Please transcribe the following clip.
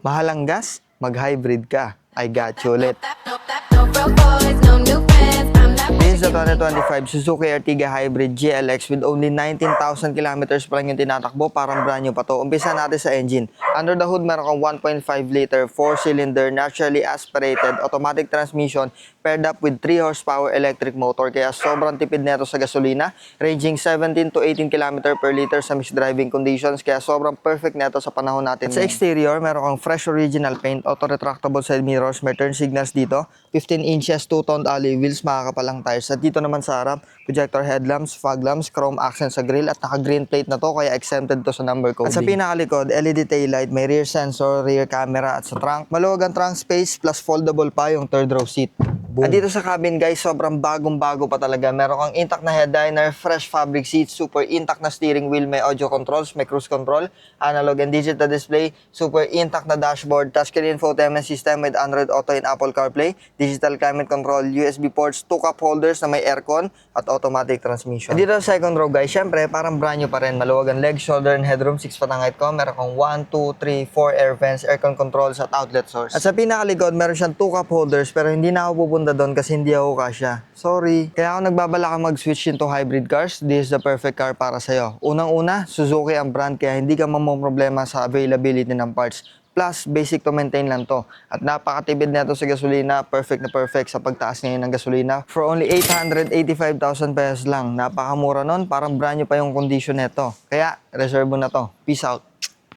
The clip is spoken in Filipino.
Mahal ang gas? Mag-hybrid ka. I got you ulit. This is the 2025 Suzuki Ertiga Hybrid GLX with only 19,000 kilometers pa lang yung tinatakbo, parang brand new pa to. Umpisa natin sa engine. Under the hood, meron kang 1.5 liter, 4-cylinder, naturally aspirated, automatic transmission, paired up with 3 horsepower electric motor, kaya sobrang tipid neto sa gasolina, ranging 17 to 18 km per liter sa mixed driving conditions, kaya sobrang perfect neto sa panahon natin. At sa exterior, meron kang fresh original paint, auto-retractable side mirrors, may turn signals dito, 15 inches, 2-toned alloy wheels, makakapalang tires. At dito naman sa harap, projector headlamps, fog lamps, chrome accent sa grille, at naka-green plate na to, kaya exempted to sa number coding. At sa pinakalikod, LED taillight, may rear sensor, rear camera, at sa trunk, maluwag ang trunk space, plus foldable pa yung third row seat. Boom. At dito sa cabin guys, sobrang bagong-bago pa talaga. Meron kang intact na head liner, fresh fabric seats, super intact na steering wheel, may audio controls, may cruise control, analog and digital display, super intact na dashboard, touchscreen infotainment system with Android Auto and Apple CarPlay, digital climate control, USB ports, 2 cup holders na may aircon, at automatic transmission. At dito sa second row guys, syempre parang brand new pa rin. Maluwag ang leg, shoulder, and headroom, 6 patangait ko. Meron kang 1, 2, 3, 4 air vents, aircon controls at outlet source. At sa pinakalikod, meron siyang 2 cup holders pero hindi na ako pupunta doon kasi hindi ako kasya. Sorry. Kaya ako nagbabalak mag-switch into hybrid cars. This is the perfect car para sa'yo. Unang-una, Suzuki ang brand kaya hindi ka mamomroblema sa availability ng parts. Plus, basic to maintain lang to. At napakatipid nito sa gasolina, perfect na perfect sa pagtaas ngayon ng gasolina. For only 885,000 pesos lang. Napakamura nun, parang brand new pa yung condition nito. Kaya, reserve mo na to. Peace out.